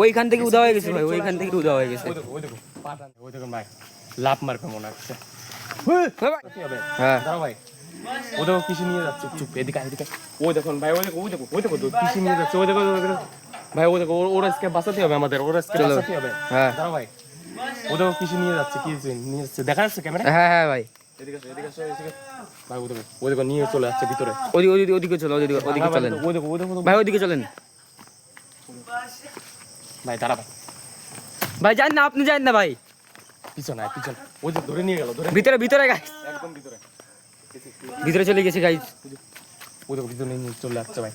ওইখান থেকে উদা হয়ে গেছে ভাই, ওইখান থেকে উদা হয়ে গেছে। ওই দেখুন ভাই, লাভ মারবে মনে হচ্ছে। হ্যাঁ দাঁড়াও ভাই, ও দেখো কিসে নিয়ে যাচ্ছে, চুপ এদিকে এদিকে। ওই দেখুন ভাই, ওই দেখো কিসে নিয়ে যাচ্ছে, ওই দেখো ভাই, ও দেখো ওরা আজকে বাঁচাতে হবে আমাদের, ওরা আজকে বাঁচাতে হবে। হ্যাঁ দাঁড়াও ভাই, ও দেখো কিসে নিয়ে যাচ্ছে, কি নিয়ে যাচ্ছে দেখা যাচ্ছে ক্যামেরা? হ্যাঁ হ্যাঁ ভাই, এদিকে ভাই, ও দেখো নিয়ে চলে যাচ্ছে ভিতরে। ওদিকে চলো, ওদিকে চলেন ও দেখো ভাই, ওদিকে চলেন ভাই, দাঁড়া ভাই, ভাই, যান না, আপনি যান না ভাই, পিছনে ওই যে ধরে নিয়ে গেল, ধরে ভিতরে গাইস, একদম ভিতরে চলে গেছে গাইস। ও দেখো ভিতরে নিয়ে চলে যাচ্ছে ভাই।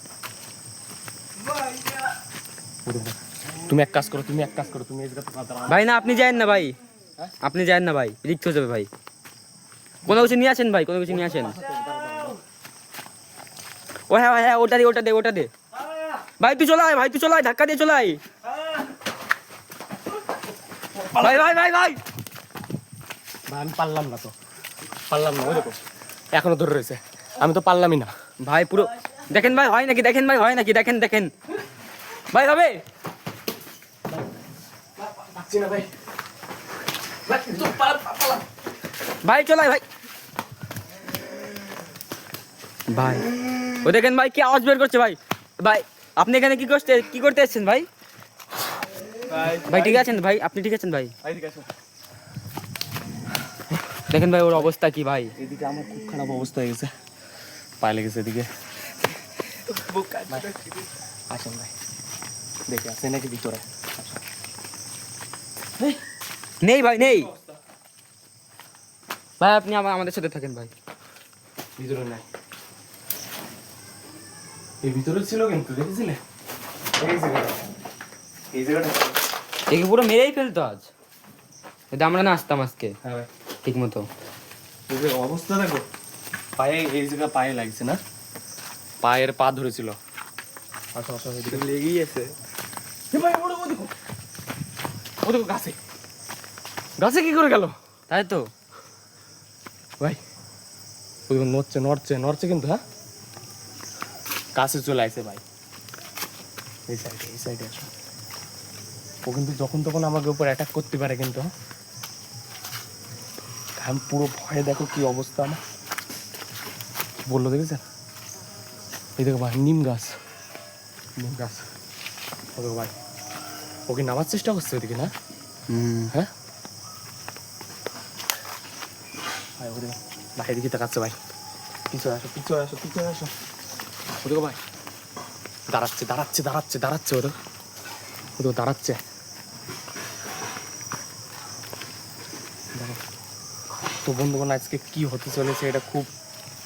ও দেখো, তুমি এক কাজ করো, তুমি এই জায়গাতে দাঁড়াও। ভাই না, আপনি যান না ভাই, আপনি যান না ভাই, রিক্স হয়ে যাবে ভাই। কোনো কিছু নিয়ে আসেন ভাই, কোনো কিছু নিয়ে আসেন। ও হ্যাঁ হ্যাঁ, ওটা দে ভাই, তুই চলাই ভাই, ধাক্কা দিয়ে চলাই ভাই। আমি পারলাম না, ওই দেখো এখনো ধরে রয়েছে, আমি তো পারলামই না ভাই। পুরো দেখেন ভাই, হয় নাকি দেখেন ভাই, দেখেন ভাই, হবে ভাই, চলাই ভাই। ভাই ও দেখেন ভাই, কি আওয়াজ বের করছে ভাই। আপনি এখানে কি করতে এসেছেন ভাই? ভাই ঠিক আছেন ভাই, আপনি ঠিক আছেন ভাই? দেখেন ভাই ওর অবস্থা কি ভাই। এদিকে আমার খুব খারাপ অবস্থা হয়ে গেছে, পায়ে লেগেছে এদিকে। আসেন ভাই, দেখে আছে নাকি ভিতরে? নেই ভাই, নেই ভাই, আপনি আমাদের সাথে থাকেন ভাই। ভিতরে নাই, এই ভিতরে ছিল কিন্তু দেখেছিলে এই জায়গাটা একে পুরো মেরেই ফেলতো আজ, যদি আমরা না আসতাম আজকে হ্যাঁ ভাই, ঠিক মতো। অবস্থা দেখো, পায়ে এই জায়গা পায়ে লাগছে না, পায়ের পা ধরেছিল। আচ্ছা লেগেই আছে ভাই, ও দেখো গাছে কি করে গেল? তাই তো ভাই, ও দেখো নড়ছে কিন্তু। হ্যাঁ, কাছে চলে আসে ভাই, এই সাইডে আসো। ও কিন্তু যখন তখন আমাকে উপর অ্যাটাক করতে পারে কিন্তু। আমি পুরো ভয়ে, দেখো কি অবস্থা আমার, বললো দেখেছেন? এই দেখো ভাই, নিম গাছ। ও দেখো ভাই, ওকে নামার চেষ্টা করছে ওদিকে না? হ্যাঁ ভাই, ও দেখো ভাই, দিকে তাকাচ্ছে ভাই। পিছনে আসো। ও দেখো ভাই, দাঁড়াচ্ছে ও দেখো দাঁড়াচ্ছে। তো বন্ধুগণ, আজকে কি হতে চলেছে, এটা খুব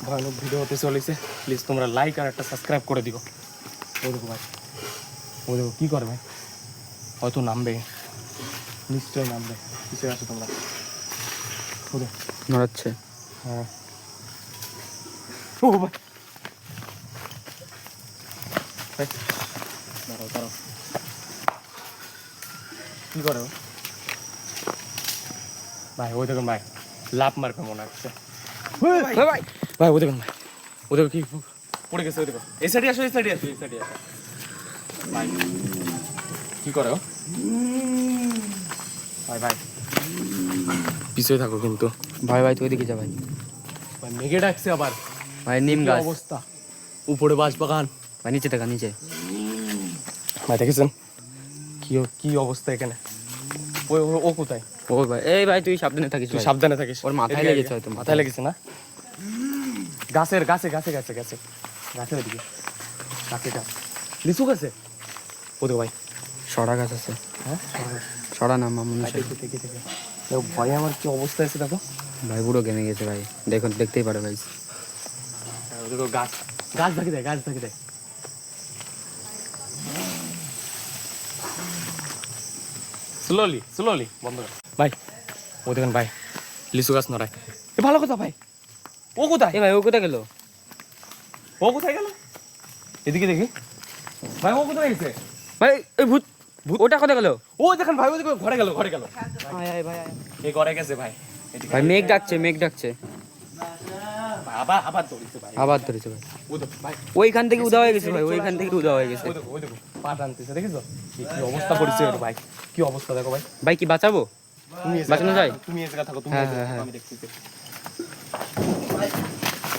ভয়ানক ভিডিও হতে চলেছে। প্লিজ তোমরা লাইক আর একটা সাবস্ক্রাইব করে দিও। ও দেখো ভাই, ও দেখো কি করে ভাই, হয়তো নামবে, নিশ্চয়ই নামবে। পিছিয়ে আসো তোমরা। ও দেখো নড়াচ্ছে। হ্যাঁ, ও ভাই, দাঁড়াও কি করে ভাই? ওই দেখুন ভাই, লাভ মারবে মনে হচ্ছে ভাই। ও দেখুন ভাই, ও দেখো কি পড়ে গেছে। ওই দেখো, এই সাইডে আসো ভাই, কি করে ভাই পিছিয়ে থাকো কিন্তু। ভাই তুই ওইদিকে যা ভাই। মেঘে ডাকছে আবার ভাই, নিম গাছ অবস্থা, উপরে বাঁশবাগান ভাই, নিচে টাকা নিচে ভাই, দেখেছেন কি অবস্থা এখানে? ও কোথায়? ও ভাই, এই ভাই তুই সাবধানে থাকিস, তুই সাবধানে থাকিস। ওর মাথায় লেগেছে হয়তো, মাথায় লেগেছে না? গাছে ওইদিকে গাছ, লিচু গাছে। ও দেখো ভাই, সরা গাছ আছে। হ্যাঁ সরা না মামুন, দেখো ভয়ে আমার কি অবস্থা আছে দেখো ভাই, পুরো গেমে গেছে ভাই, দেখতেই পারে ভাই। দেখো গাছ ধাকি দেয়। স্লোলি বন্ধ কর ভাই। ও দেখুন ভাই, লিচু গাছ নড়ায়। ভালো কথা ভাই, ও কোথায়? ভাই ও কোথায় গেল? এদিকে দেখি ভাই, ও কোথায় গেছে ভাই? এই ভূত ওটা কোথায় গেল? ও দেখেন ভাই, ও দেখো ঘরে গেল। আয় ভাই, এই ঘরে গেছে ভাই। ভাই মেঘ ডাকছে। ভাই আবার আবার ধরেছে ভাই, আবার ধরেছে ভাই। ও দেখো ভাই, ওইখান থেকে উদা হয়ে গেছে ভাই, ওইখান থেকে উদা হয়ে গেছে। ওই দেখো পা টানতেছে, দেখেছো কি অবস্থা করেছে ওর ভাই, কি অবস্থা দেখো ভাই। ভাই কি বাঁচাবো? তুমি এসে বাঁচানো যায়? তুমি এসে থাকো, তুমি হ্যাঁ, এসে হ্যাঁ, থাকো, হ্যাঁ। আমি দেখতেছি।